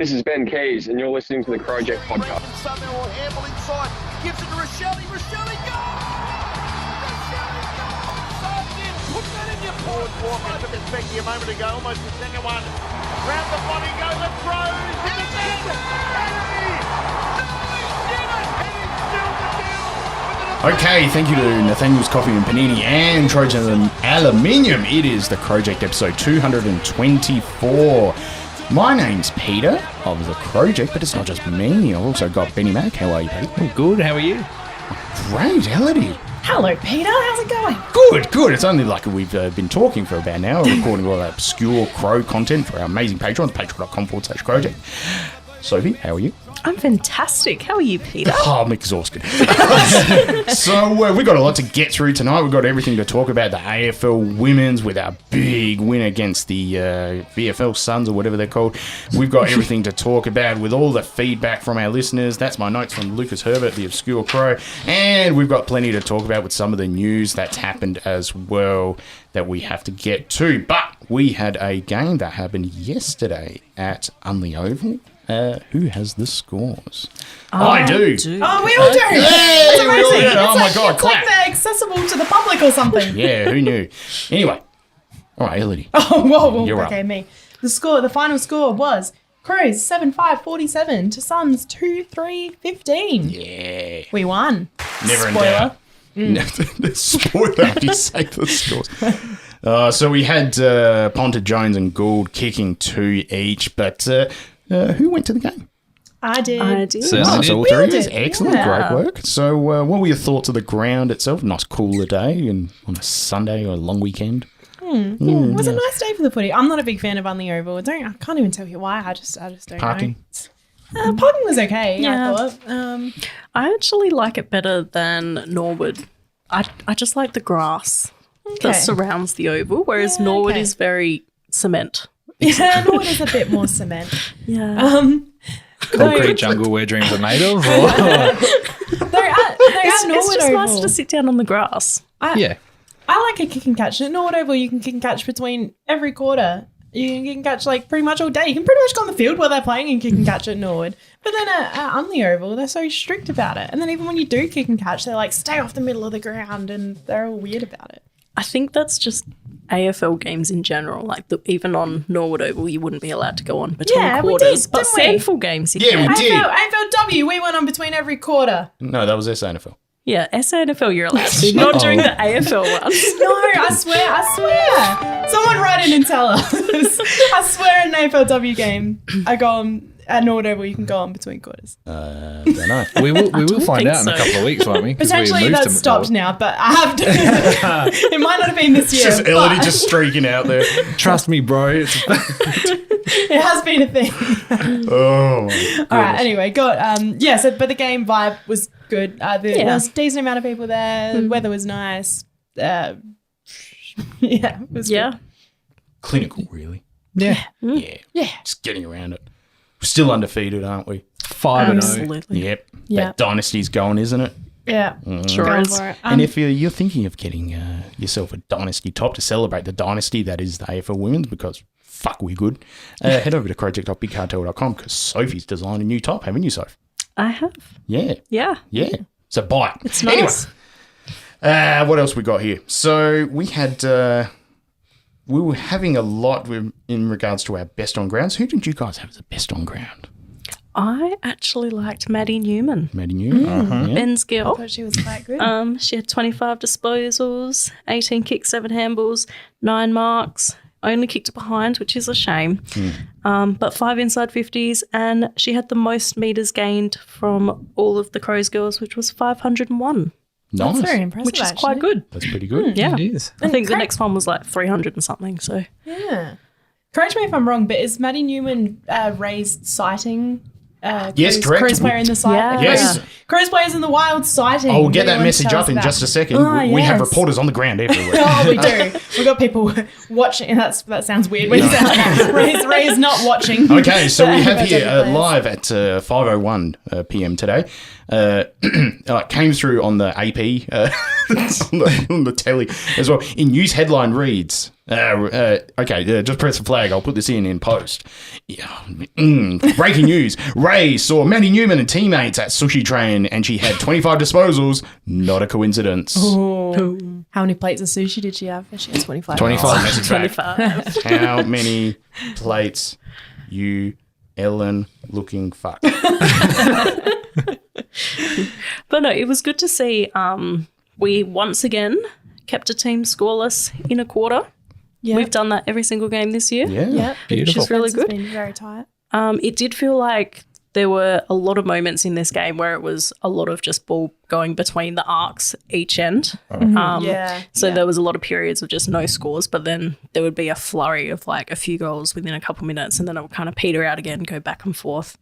This is Ben Keys, and you're listening to the Crowject podcast. Somehow Hamble inside, gives it to Rochelle, goal! Rochelle goal! Put that in your forward Walker took it back a moment ago, almost the second one. Round the body go the Crows, and it's in! Okay, thank you to Nathaniel's Coffee and Panini and Trojan Aluminium. It is the Crowject episode 224. My name's Peter of the Crowject, but it's not just me. I've also got Benny Mac. How are you, Pete? Oh, good. How are you? Great, Elodie. Hello, Peter. How's it going? Good. It's only like we've been talking for about an hour, recording all that obscure Crow content for our amazing patrons, patreon.com/Crowject. Sophie, how are you? I'm fantastic. How are you, Peter? Oh, I'm exhausted. So we've got a lot to get through tonight. We've got everything to talk about. The AFL Women's with our big win against the VFL Suns or whatever they're called. We've got everything to talk about with all the feedback from our listeners. That's my notes from Lucas Herbert, the obscure Crow. And we've got plenty to talk about with some of the news that's happened as well that we have to get to. But we had a game that happened yesterday at Unley Oval. Who has the scores? I do. Oh, we all do. Hey, That's we all amazing. do. Oh my God, It's clap. like they're accessible to the public or something. Yeah, who knew? Anyway, all right, Elodie. Oh, whoa. You're Okay, up. me. The final score was Crows 7-5-47 to Suns 2-3-15. Yeah. We won. Never in Spoiler. doubt. Spoiler after you say the scores. So we had Ponta, Jones and Gould kicking 2 each, but who went to the game? I did. Nice, all We three all of us. did, Excellent, yeah. great work. So what were your thoughts of the ground itself? Nice cooler day and on a Sunday or a long weekend? It was a nice day for the footy. I'm not a big fan of Unley Oval. I can't even tell you why. I just don't Parking? know. Parking was okay, Yeah. I thought. I actually like it better than Norwood. I just like the grass Okay. that surrounds the oval, whereas Yeah, Norwood okay. is very cement. Yeah, Norwood is a bit more cement. Yeah. Concrete jungle where dreams are made of? Or? They're at It's Norwood just Oval. nice to sit down on the grass. Yeah. I like a kick and catch. At Norwood Oval, you can kick and catch between every quarter. You can kick and catch like pretty much all day. You can pretty much go on the field while they're playing and kick and catch at Norwood. But then at Unley Oval, they're so strict about it. And then even when you do kick and catch, they're like, stay off the middle of the ground, and they're all weird about it. I think that's just AFL games in general. Like even on Norwood Oval, you wouldn't be allowed to go on between Yeah, we quarters. did, But didn't we? SANFL games, you Yeah, can. we did. AFLW, we went on between every quarter. No, that was SANFL. Yeah, SANFL you're allowed to. Not during the AFL ones. No, I swear. Someone write in and tell us. I swear in an AFLW game, I go on at Norwood Oval, you can go on between quarters. Don't know. We will find think out in a so. couple of weeks, won't we? 'Cause we Potentially moved to that's stopped McDowell. now, but I have to. It might not have been this year. Just Elodie but just streaking out there. Trust me, bro. It's it has been a thing. Oh, All right. Anyway, but the game vibe was good. There was a decent amount of people there. The weather was nice. It was Yeah. good. clinical, really. yeah. Yeah. Just getting around it. We're still undefeated, aren't we? 5-0. Absolutely. Yep. Yeah. That dynasty's going, isn't it? Yeah. Sure Going is. for it. And if you're thinking of getting yourself a dynasty top to celebrate the dynasty that is the AFL Women's, because fuck, we're good, head over to crowject.bigcartel.com because Sophie's designed a new top, haven't you, Soph? I have. Yeah. Yeah. Yeah. So buy it. It's nice. Anyway, what else we got here? So we had, we were having a lot in regards to our best on grounds. Who did you guys have as the best on ground? I actually liked Maddie Newman. Maddie Newman? Yeah. Ben's girl. I thought she was quite good. She had 25 disposals, 18 kicks, 7 handballs, 9 marks. Only kicked behind, which is a shame. But 5 inside 50s, and she had the most metres gained from all of the Crows girls, which was 501, Nice. That's very impressive. which is quite good. That's pretty good. Yeah. It is. I think the next one was like 300 and something. So Yeah. Correct me if I'm wrong, but is Maddie Newman raised sighting? Yes, correct. Crows player in the site. Yeah. Yes. Crows players in the wild sighting. I'll get that Anyone message tell up us in about? just a second. Ah, We have yes. reporters on the ground everywhere. Oh, we do. We've got people watching. That sounds weird. We sound Ray's not watching. Okay, so we have But here players. live at 5:01 p.m. today. It came through on the AP, on the telly as well. In news headline reads, Just press the flag. I'll put this in post. Yeah. Breaking news. Ray saw Maddie Newman and teammates at Sushi Train and she had 25 disposals. Not a coincidence. Oh. How many plates of sushi did she have? She had 25. 25. Message back. 25. How many plates you Ellen looking fuck? But no, it was good to see we once again kept a team scoreless in a quarter. Yeah. We've done that every single game this year. Yeah. Yeah. Beautiful. Which is really good. It's been very tight. It did feel like there were a lot of moments in this game where it was a lot of just ball going between the arcs each end. So there was a lot of periods of just no scores, but then there would be a flurry of like a few goals within a couple minutes and then it would kind of peter out again, go back and forth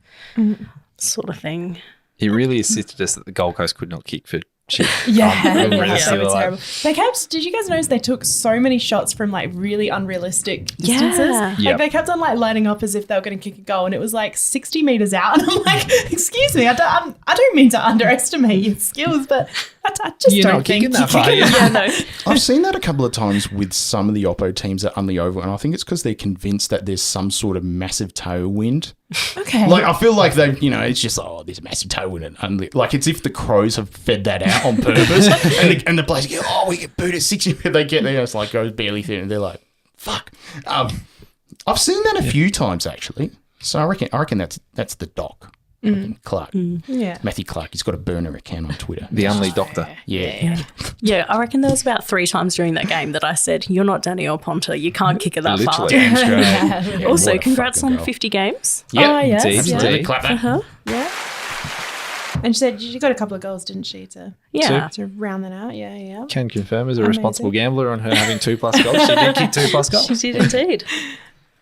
sort of thing. He really assisted us that the Gold Coast could not kick for shit. Yeah, Really they were feel terrible. They kept. Did you guys notice they took so many shots from like really unrealistic distances? Yeah. Like they kept on like lining up as if they were going to kick a goal, and it was like 60 meters out. And I'm like, excuse me, I don't mean to underestimate your skills, but I just You're don't not think kicking that you're far, kicking- Yeah, no. I've seen that a couple of times with some of the Oppo teams at Unley Oval, and I think it's because they're convinced that there's some sort of massive tailwind. Okay. Like, I feel like they've, it's just, there's a massive tailwind at Unley. Like, it's if the Crows have fed that out on purpose, and the players go, we get booed at 60, they get there, it's like, goes barely through, and they're like, fuck. I've seen that a few times, actually. So I reckon that's the doc. Clark. Yeah. Matthew Clark. He's got a burner account on Twitter. The Unley Doctor. Yeah. Yeah, I reckon there was about 3 times during that game that I said, you're not Danielle Ponter. You can't kick it that far. Literally. Damn straight. Yeah. Also, What a congrats fucking on goal. 50 games. Yep. Oh, yes. Indeed, Yeah. indeed. Clap that. Yeah. And she said she got a couple of goals, didn't she, to round that out? Yeah, yeah. Can confirm as a Amazing. responsible gambler on her having 2+ goals. She did kick 2+ goals. She did indeed.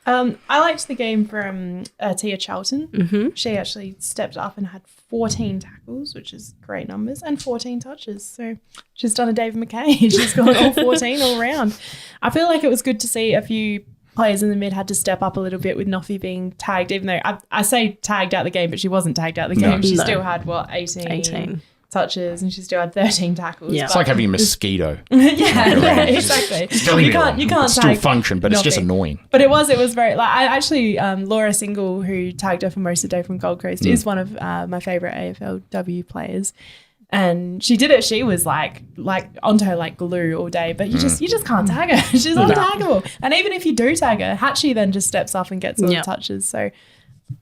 I liked the game from Tia Charlton. Mm-hmm. She actually stepped up and had 14 tackles, which is great numbers, and 14 touches. So she's done a David McKay. She's got all 14 all round. I feel like it was good to see a few players in the mid had to step up a little bit with Noffy being tagged, even though I say tagged out the game, but she wasn't tagged out the game. She still had, 18 touches, and she still had 13 tackles. Yeah. It's like having a mosquito. yeah, exactly. You can't still tag function, but it's just Nothing. annoying. But it was very like I actually Laura Single, who tagged her for most of the day from Gold Coast, is one of my favorite AFLW players, and she did it. She was like onto her like glue all day, but you just can't tag her. She's untaggable, and even if you do tag her, Hatchie then just steps up and gets all the touches. So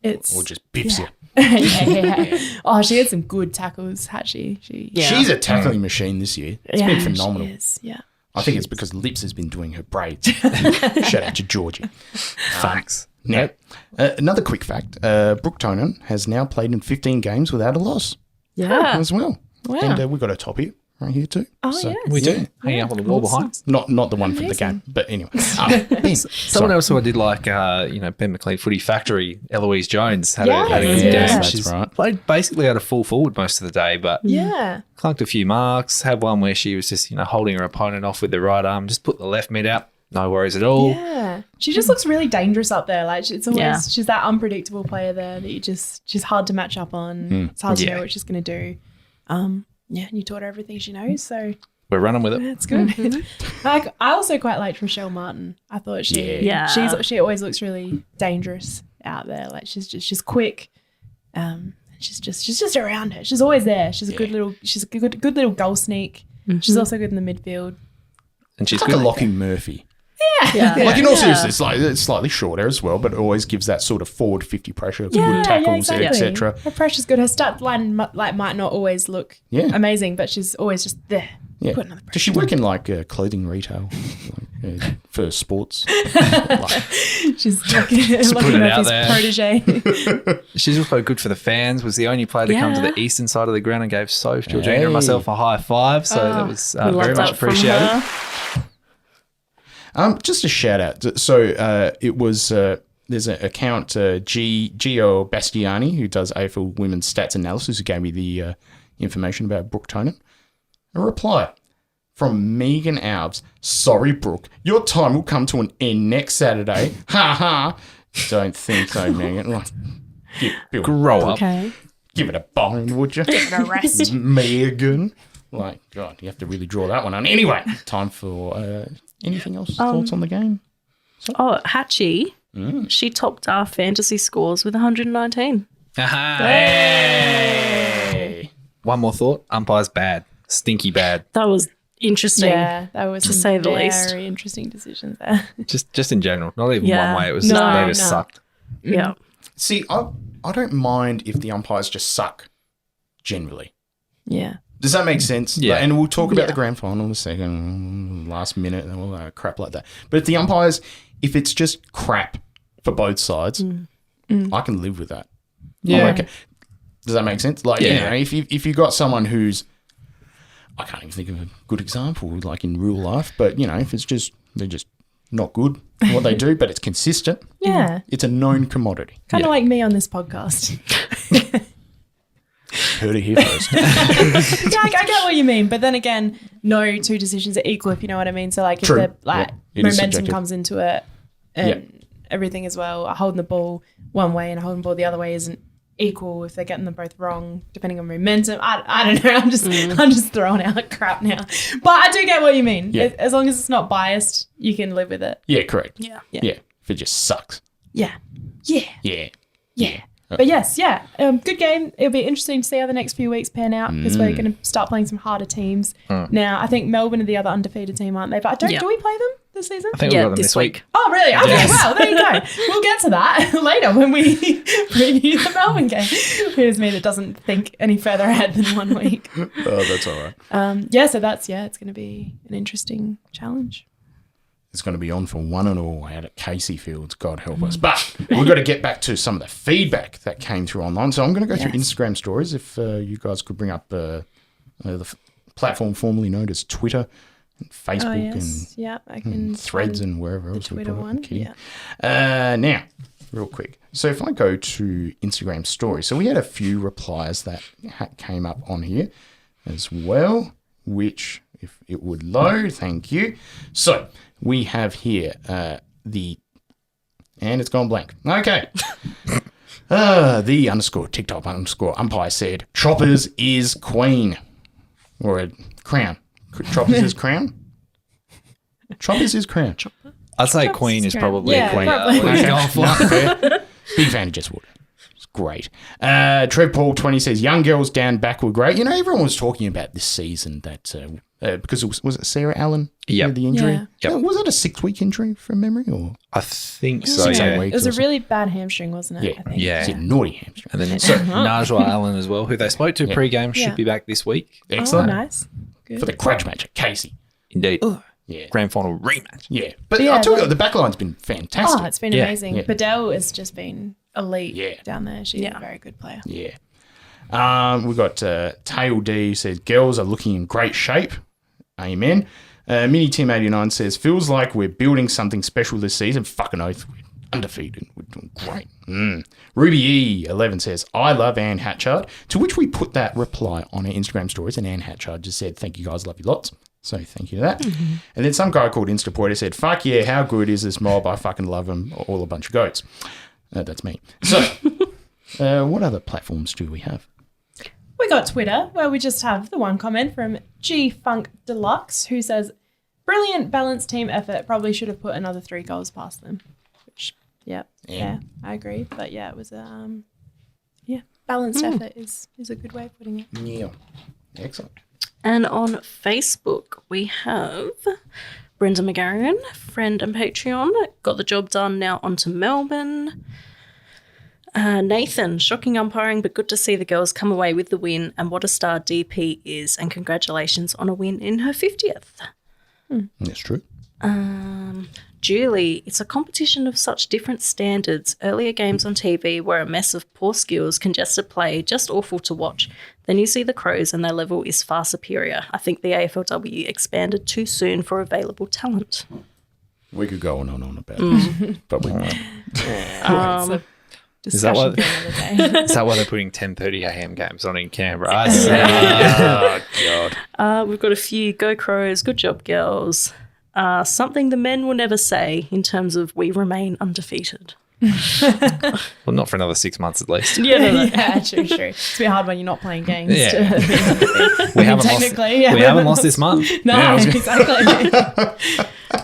it's Or just biffs you. yeah. Oh, she had some good tackles, Hatchie. She's a tackling machine this year. It's been phenomenal. She is, yeah. I think it's because Lips has been doing her braids. Shout out to Georgie. Facts. Now, another quick fact. Brooke Tonin has now played in 15 games without a loss as well. Wow. And we've got a top here right here too. Oh, yes. We do. Hanging up on the wall behind. Not the one from the game, but anyway. Ben, Someone else who I did like, Ben McLean Footy Factory, Eloise Jones, had a good Yes, game. yes. That's She's right. played basically out of full forward most of the day, but Yeah. clunked a few marks. Had one where she was just, holding her opponent off with the right arm, just put the left mid out. No worries at all. Yeah. She just looks really dangerous up there. Like it's always Yeah. she's that unpredictable player there that she's hard to match up on. It's hard to know what she's gonna do. And you taught her everything she knows, so We're running with it. that's good. I also quite liked Rochelle Martin. I thought she always looks really dangerous out there. Like she's quick. She's just around her. She's always there. She's a good little goal sneak. She's also good in the midfield. And she's It's like good. a Lockie Murphy. Yeah. Like in all seriousness, it's slightly shorter as well, but it always gives that sort of forward 50 pressure, good tackles, etc. Her pressure's good. Her stat line might not always look amazing, but she's always just there. Yeah. Putting on the Does she work in like clothing retail for sports? She's looking putting it at out his there. protege. She's also good for the fans. Was the only player to come to the eastern side of the ground and gave Soph, Georgina, and myself a high five. So that was We love very much that from appreciated. her. Just a shout out. So it was there's an account Gio Bastiani who does AFL women's stats analysis who gave me the information about Brooke Tonin. A reply from Megan Alves. Sorry, Brooke, your time will come to an end next Saturday. Ha ha. Don't think so, Megan. Like, Grow up. Okay. Give it a bone, would you? Give it a rest. Megan. Like, God, you have to really draw that one on. Anyway, time for Anything else? Thoughts on the game? Oh, Hatchie. She topped our fantasy scores with 119. Hey. One more thought. Umpire's bad. Stinky bad. That was interesting. Yeah, that was To some say the least. very interesting decisions there. Just in general. Not even Yeah. one way. It was No, they just no. sucked. Yeah. See, I don't mind if the umpires just suck, generally. Yeah. Does that make sense? Yeah. Like, and we'll talk about the grand final in a second, last minute, and all that crap like that. But if the umpires, if it's just crap for both sides, I can live with that. Yeah. I'm okay. Does that make sense? Like, Yeah. if you got someone who's, I can't even think of a good example, like in real life, but, if it's just, they're just not good at what they do, but it's consistent. Yeah. It's a known commodity. Kind of like me on this podcast. Heard it here first. Yeah, I get what you mean, but then again, no two decisions are equal, if you know what I mean. So, like, if True. the like Yeah, it is momentum subjective. comes into it and everything as well, holding the ball one way and holding the ball the other way isn't equal if they're getting them both wrong, depending on momentum. I don't know. I'm just throwing out crap now, but I do get what you mean. Yeah. As long as it's not biased, you can live with it. Yeah, correct. Yeah. Yeah. If it just sucks. Yeah, yeah, Yeah. yeah. But yes, yeah, good game. It'll be interesting to see how the next few weeks pan out because we're going to start playing some harder teams. Now, I think Melbourne are the other undefeated team, aren't they? But do we play them this season? I think we Yeah, got them this this week. Oh, really? Okay, Yes. well, there you go. We'll get to that later when we preview the Melbourne game. Here's me that doesn't think any further ahead than 1 week. Oh, that's all right. So that's, it's going to be an interesting challenge. It's going to be on for one and all out at Casey Fields, God help us. But we've got to get back to some of the feedback that came through online. So I'm going to go through Instagram stories. If you guys could bring up the platform formerly known as Twitter and Facebook I can and Threads find and wherever else we Twitter put it. one. Okay. Yeah. Now, real quick. So if I go to Instagram stories, so we had a few replies that came up on here as well, which if it would load, thank you. So we have here and it's gone blank. Okay. The _TikTok _umpire said, Choppers is queen. Or a crown. Choppers is crown? Choppers is crown. I'd say Queen is probably Yeah, Queen. probably. What he's going for. Fair. Big fan of Jess Wood. It's great. Trev Paul 20 says, young girls down back were great. Everyone was talking about this season that because it was it Sarah Allen? Yep. The injury? Yeah. Yep. Was that a 6-week injury from memory? Or I think so, 6 yeah. weeks It was or a really bad hamstring, wasn't it? Yeah. I think. Yeah. Is it naughty hamstring? And then Najwa Allen as well, who they spoke to pre-game, should Yeah. be back this week. Oh, Excellent. nice. Good. For the grudge match at Casey. Indeed. Yeah. Grand final rematch. Yeah. But Yeah, I'll tell you, like- the back line's been fantastic. Oh, it's been Yeah. amazing. Yeah. Badell has just been elite Yeah. down there. She's a very good player. Yeah. We've got Tail D says, girls are looking in great shape. Amen. Mini Team 89 says, feels like we're building something special this season. Fucking oath. We're undefeated. We're doing great. Ruby E11 says, I love Anne Hatchard. To which we put that reply on our Instagram stories, and Anne Hatchard just said, thank you guys, love you lots. So thank you to that. And then some guy called Instapoiter said, fuck yeah, how good is this mob? I fucking love them. All a bunch of goats. That's me. So what other platforms do we have? We got Twitter, where we just have the one comment from G Funk Deluxe, who says, brilliant balanced team effort. Probably should have put another 3 goals past them. Which, yeah, I agree. But yeah, it was balanced effort is a good way of putting it. Yeah. Excellent. And on Facebook, we have Brenda McGarrigan, friend and Patreon. Got the job done, now on to Melbourne. Nathan, shocking umpiring, but good to see the girls come away with the win. And what a star DP is. And congratulations on a win in her 50th. That's true. Julie, it's a competition of such different standards. Earlier games on TV were a mess of poor skills, congested play, just awful to watch. Then you see the Crows and their level is far superior. I think the AFLW expanded too soon for available talent. We could go on and on about this, but we won't. Is that why, Discussion for another day. is that why they're putting 10:30 a.m. games on in Canberra? I see. Oh, God. We've got a few Go Crows, good job, girls. Something the men will never say in terms of we remain undefeated. Well, not for another 6 months at least. Yeah, true. It's a bit hard when you're not playing games. Yeah. To, We haven't technically, lost, we haven't lost this month. No, Yeah, I was exactly.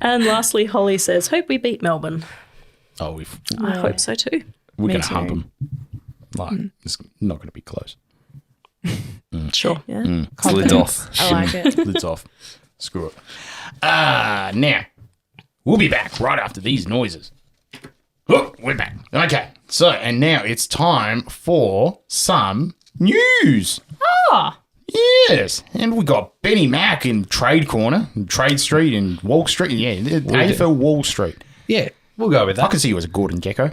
And lastly, Holly says, hope we beat Melbourne. Oh, I hope so too. we're Me going to too. hump them. Like, it's not going to be close. Sure. Yeah. It's lids off. I like it. Lids off. Screw it. Now, we'll be back right after these noises. Oh, we're back. Okay. So, and now it's time for some news. Ah, Yes. And we got Benny Mac in Trade Corner, in Trade Street, and Wall Street. Yeah, AFL Wall Street. Yeah, we'll go with I that. can see you as a Gordon Gecko.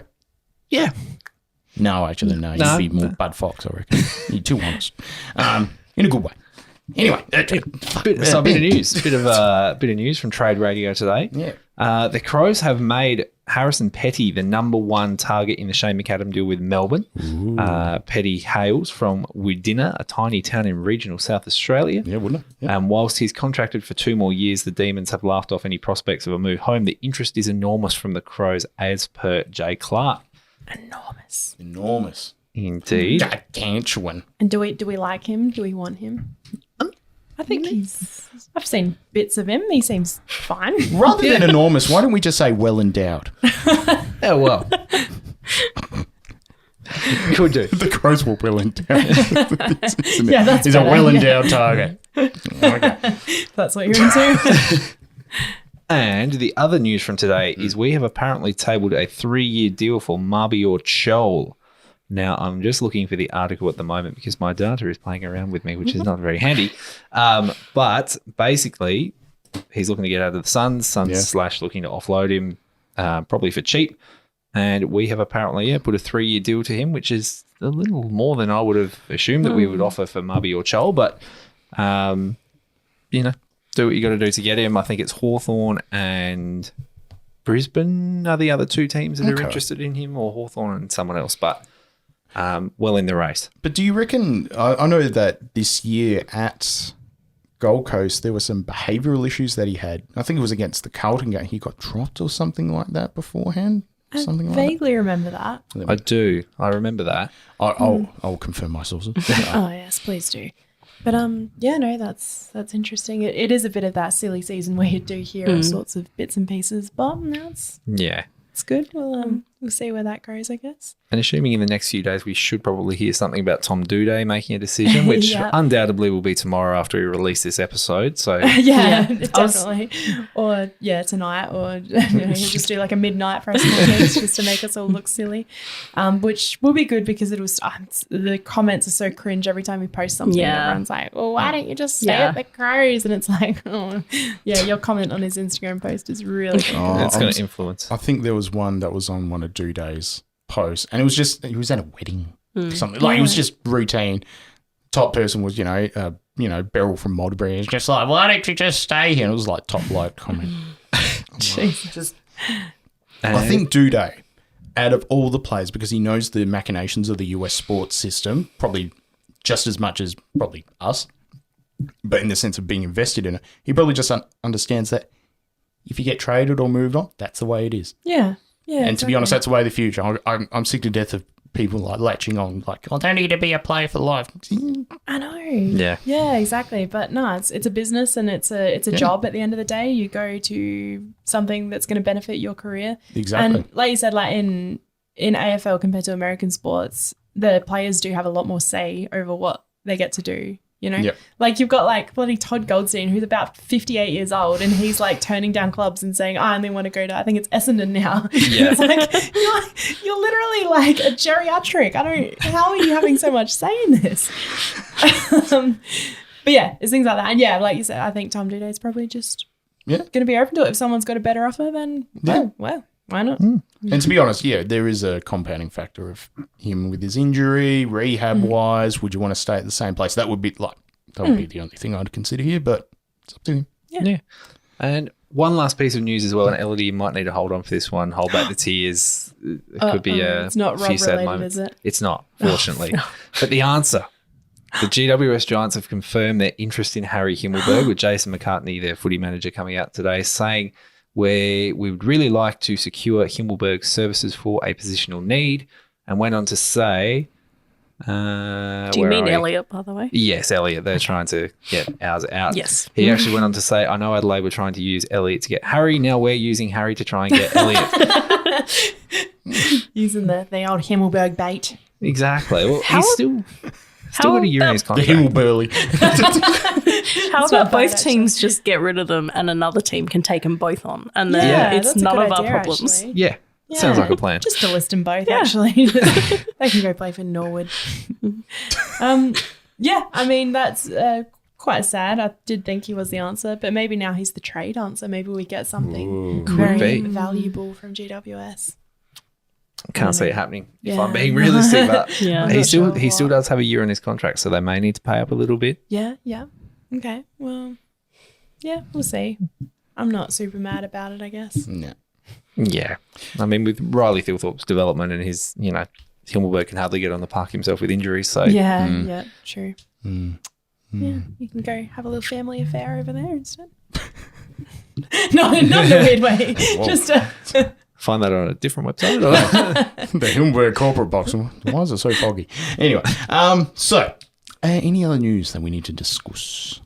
Yeah. No, actually, no. No. You'd be more Bud Fox, I reckon. You're too honest. In a good way. Anyway. A bit of news. Bit of news from Trade Radio today. Yeah. The Crows have made Harrison Petty the number one target in the Shane McAdam deal with Melbourne. Petty hails from Woodinna, a tiny town in regional South Australia. Yeah, wouldn't it? Yeah. Whilst he's contracted for 2 more years, the Demons have laughed off any prospects of a move home. The interest is enormous from the Crows, as per Jay Clark. Enormous. Indeed. Gargantuan. and do we like him? Do we want him? I think I've seen bits of him. He seems fine. Rather than enormous, why don't we just say well endowed? Oh, well. Could do. The Crows were well endowed. Yeah, that's He's a better, well endowed target. Okay. That's what you're into. And the other news from today is we have apparently tabled a 3-year deal for Mabior Chol. Now, I'm just looking for the article at the moment because my data is playing around with me, which is not very handy. But basically, he's looking to get out of the Suns. Suns / looking to offload him probably for cheap. And we have apparently put a 3-year deal to him, which is a little more than I would have assumed that we would offer for Mabior Chol. But, do what you got to do to get him. I think it's Hawthorn and Brisbane are the other 2 teams that are interested in him, or Hawthorn and someone else. But well in the race. But do you reckon, I know that this year at Gold Coast, there were some behavioural issues that he had. I think it was against the Carlton game. He got dropped or something like that beforehand. Something like that. Vaguely remember that. I do. I remember that. I'll confirm my sources. Oh yes, please do. But that's interesting. It is a bit of that silly season where you do hear all sorts of bits and pieces, but no, it's good. We'll see where that goes, I guess. And assuming in the next few days we should probably hear something about Tom Doedee making a decision, which undoubtedly will be tomorrow after we release this episode. So Definitely. Or tonight, or he'll just do like a midnight press conference just to make us all look silly, which will be good because it was the comments are so cringe every time we post something. Yeah. Everyone's like, well, why don't you just stay at the Crows? And it's like, your comment on his Instagram post is really good. it's going to influence. I think there was one that was on one of Doedee's posts, and it was just, he was at a wedding or something. Like, it was just routine. Top person was, Beryl from Mulberry. It's just like, why don't you just stay here? And it was like top light comment. Jesus. I think Doedee, out of all the players, because he knows the machinations of the US sports system, probably just as much as probably us, but in the sense of being invested in it, he probably just understands that if you get traded or moved on, that's the way it is. Yeah. Yeah. And to be honest, that's the way of the future. I'm sick to death of people like latching on, like, I don't need to be a player for life. I know. Yeah. Yeah, exactly. But no, it's a business and it's a job at the end of the day. You go to something that's going to benefit your career. Exactly. And like you said, like in AFL compared to American sports, the players do have a lot more say over what they get to do. Yep. Like you've got like bloody Todd Goldstein, who's about 58 years old, and he's like turning down clubs and saying, I only want to go to, I think it's Essendon now. Yeah. It's like, you're literally like a geriatric. How are you having so much say in this? But yeah, it's things like that. And yeah, like you said, I think Tom Doedee is probably just going to be open to it. If someone's got a better offer, then well, why not? And to be honest, there is a compounding factor of him with his injury, rehab-wise. Would you want to stay at the same place? That would be the only thing I'd consider here, but it's up to him. Yeah. And one last piece of news as well, and Elodie, you might need to hold on for this one. Hold back the tears. It could be it's not few sad Rob-related, moments. is it? It's not, fortunately. But the answer. The GWS Giants have confirmed their interest in Harry Himmelberg, with Jason McCartney, their footy manager, coming out today saying, we would really like to secure Himmelberg's services for a positional need, and went on to say, Do you mean Elliot, by the way? Yes, Elliot. They're trying to get ours out. Yes. He actually went on to say, I know Adelaide were trying to use Elliot to get Harry. Now we're using Harry to try and get Elliot. Using the old Himmelberg bait. Exactly. Well, he's still got a year in his The contract. Hillbilly. How It's about not both bad, teams just get rid of them and another team can take them both on? And then Yeah, it's that's a none good of our idea, problems. actually. Yeah. Sounds like a plan. Just to list them both, Yeah. actually. They can go play for Norwood. Yeah, I mean, that's quite sad. I did think he was the answer, but maybe now he's the trade answer. Maybe we get something very be. valuable from GWS. Can't see it happening if Yeah. I'm being realistic. But Yeah. he not still sure what. does have a year in his contract, so they may need to pay up a little bit. Yeah. Okay, well, yeah, we'll see. I'm not super mad about it, I guess. No. Yeah. I mean, with Riley Thilthorpe's development and his, Himmelberg can hardly get on the park himself with injuries. So Yeah, true. Yeah, you can go have a little family affair over there instead. Not in a weird way. Just find that on a different website. Or? The Hillbilly corporate box. Why is it so foggy? Anyway, so any other news that we need to discuss?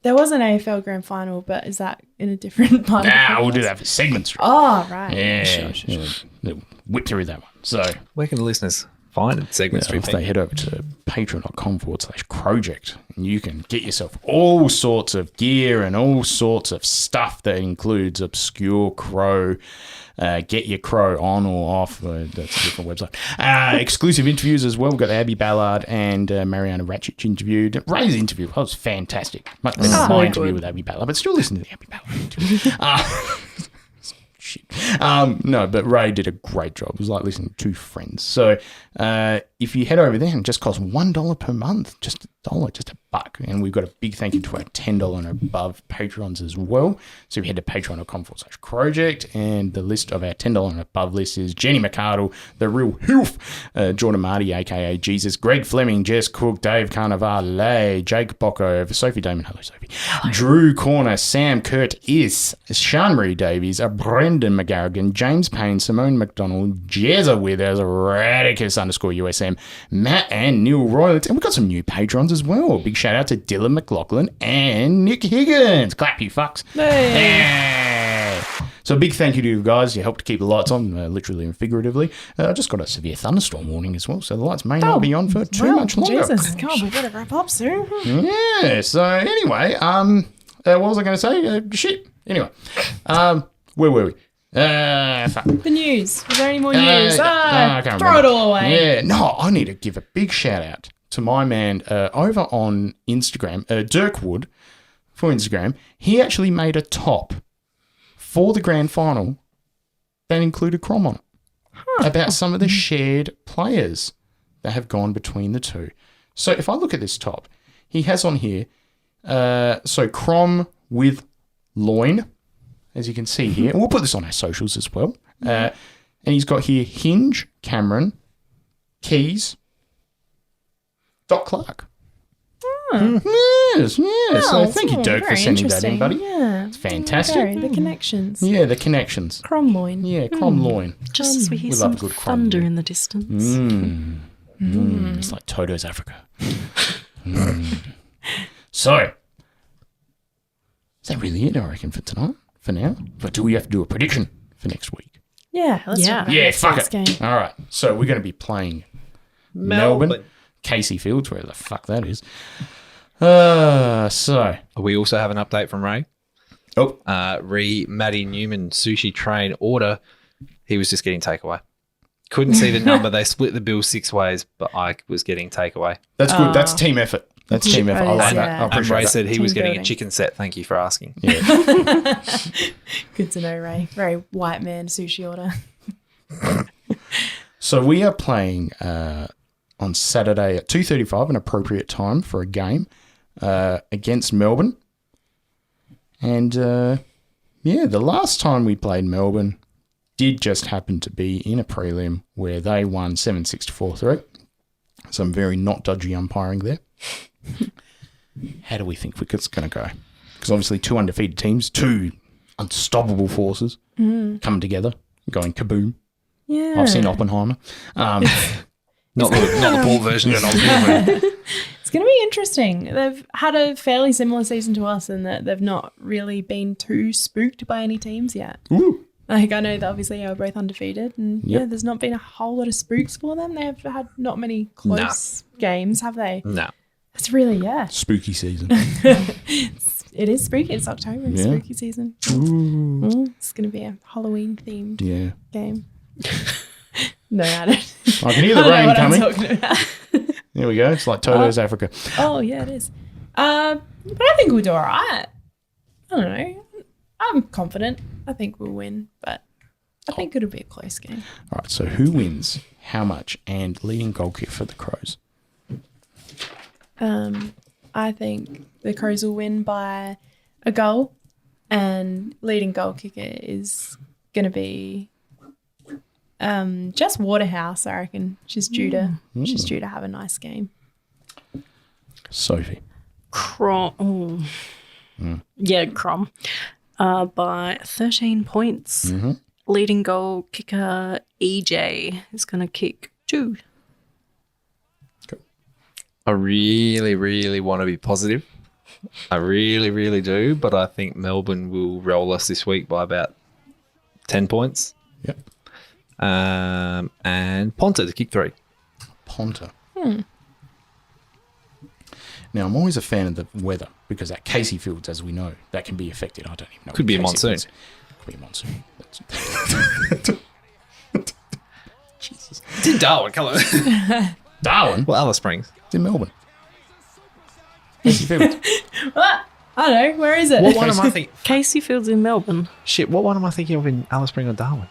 there was an AFL grand final, but is that in a different part? We'll do that for segments. Oh, right. Yeah, Sure. yeah. Whip through that one. So Where can the listeners find it? Segment if they head over to patreon.com/Crowject, and you can get yourself all sorts of gear and all sorts of stuff that includes obscure Crow. Get your Crow on or off. That's a different website. Exclusive interviews as well. We've got Abby Ballard and Mariana Ratchich interviewed. Ray's interview was fantastic. Much better than my interview with Abby Ballard, but still listen to the Abby Ballard interview. Shit. No, but Ray did a great job. It was like listening to two friends. So if you head over there, it just costs $1 per month, just $1, just $1. And we've got a big thank you to our $10 and above patrons as well. So if you head to patreon.com/Crowject, and the list of our $10 and above list is Jenny McArdle, The Real Hilf, Jordan Marty, aka Jesus, Greg Fleming, Jess Cook, Dave Carnavale, Jake Bocco, Sophie Damon, hello Sophie, Drew Corner, Sam Curtis, Sean-Marie Davies, Brendan McGarrigan, James Payne, Simone McDonald, Jezza Withers, Radicus_USM, Matt and Neil Roylett, and we've got some new patrons as well. Big shout out to Dylan McLaughlin and Nick Higgins. Clap, you fucks. Hey. So a big thank you to you guys. You helped to keep the lights on, literally and figuratively. I just got a severe thunderstorm warning as well, so the lights may not be on for too much longer. Jesus, God, we better wrap up soon. Yeah, so anyway, what was I going to say? Shit. Anyway, where were we? Fuck. The news. Is there any more news? I can't throw remember. it all away. Yeah, no, I need to give a big shout out to my man over on Instagram, Dirk Wood, for Instagram. He actually made a top for the grand final that included Crom on it about some of the shared players that have gone between the two. So if I look at this top, he has on here, so Crom with Loin, as you can see here. And we'll put this on our socials as well. And he's got here Hinge, Cameron, Keys, Doc Clark. Yes. So thank you, Dirk, for sending that in, buddy. Yeah. It's fantastic. Okay, the connections. Yeah, the connections. Cromloin. Yeah, Crom Loin. Just as we hear We some love a good crumb. thunder in the distance. It's like Toto's Africa. So, is that really it, I reckon, for tonight? For now? But do we have to do a prediction for next week? Yeah, let's Yeah. talk about Yeah, next fuck week's it. game. All right. So we're going to be playing Melbourne, Casey Fields, where the fuck that is. So. We also have an update from Ray. Oh. Maddie Newman sushi train order. He was just getting takeaway. Couldn't see the number. They split the bill 6 ways, but I was getting takeaway. That's good. That's team effort. That's team effort. I like that. I Yeah. And appreciate Ray that. said he Team was getting building. a chicken set. Thank you for asking. Yeah. Good to know, Ray. Very white man sushi order. So we are playing on Saturday at 2:35, an appropriate time for a game against Melbourne. And the last time we played Melbourne did just happen to be in a prelim where they won 7-6 to 4-3. Some very not dodgy umpiring there. How do we think it's going to go? Because obviously 2 undefeated teams, 2 unstoppable forces coming together, going kaboom. Yeah. I've seen Oppenheimer. Not the Port version. It's going to be interesting. They've had a fairly similar season to us in that they've not really been too spooked by any teams yet. Ooh. Like, I know that obviously they were both undefeated, and yeah, there's not been a whole lot of spooks for them. They have had not many close games, have they? No. It's really, Spooky season. It is spooky. It's October. It's spooky season. It's going to be a Halloween themed game. No, I don't. I can hear the rain coming. Talking about. There we go. It's like Toto's Africa. Oh, yeah, it is. But I think we'll do all right. I don't know. I'm confident. I think we'll win, but I think it'll be a close game. All right, so who wins, how much, and leading goal kick for the Crows? I think the Crows will win by a goal, and leading goal kicker is going to be just Waterhouse, I reckon. She's due to have a nice game. Sophie. Crom. Yeah, Crom. By 13 points. Mm-hmm. Leading goal kicker EJ is going to kick 2. I really, really want to be positive. I really, really do. But I think Melbourne will roll us this week by about 10 points. Yep. And Ponta to kick 3. Ponta. Now, I'm always a fan of the weather because at Casey Fields, as we know, that can be affected. I don't even know. Could be a monsoon. Could be a monsoon. Jesus. It's in Darwin, come on. Darwin? Well, Alice Springs. It's in Melbourne. Casey Fields. What? I don't know. Where is it? What one am I thinking? Casey Fields in Melbourne. Shit, what one am I thinking of in Alice Springs or Darwin?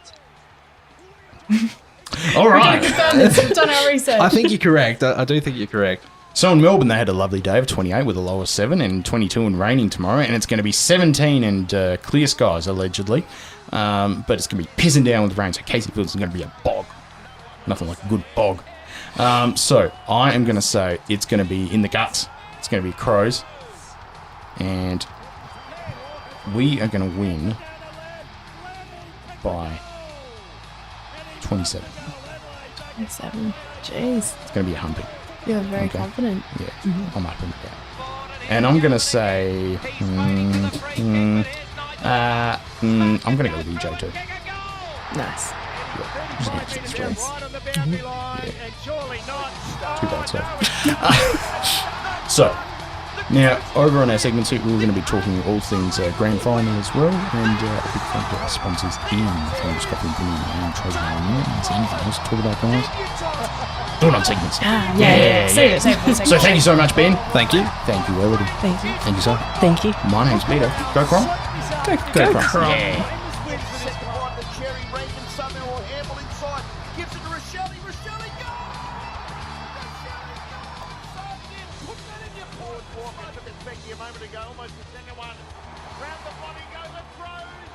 All right. We've done our research. I think you're correct. I do think you're correct. So in Melbourne, they had a lovely day of 28 with a low of 7 and 22 and raining tomorrow. And it's going to be 17 and clear skies, allegedly. But it's going to be pissing down with rain. So Casey Fields is going to be a bog. Nothing like a good bog. So I am going to say it's going to be in the guts. It's going to be Crows. And we are going to win by 27. 27. Jeez. It's going to be a humping. You're very confident. Yeah, I'm happy with that. And I'm going to say... I'm going to go with EJ too. Nice. Too bad, so, now, over on our segment suite, we're going to be talking all things grand final as well, and a big thank you to our sponsors, Ian, Thermos Coffee and Brewing, and Treasure and is anything else to talk about, guys? Do it on segments. Yeah. Save it. So thank you so much, Ben. Thank you. Thank you, Elodie. Thank you. Thank you, sir. Thank you. My name's Peter. Go Crom. Go Crom. Yeah. A moment ago, almost the second one. Round the body go the Crows.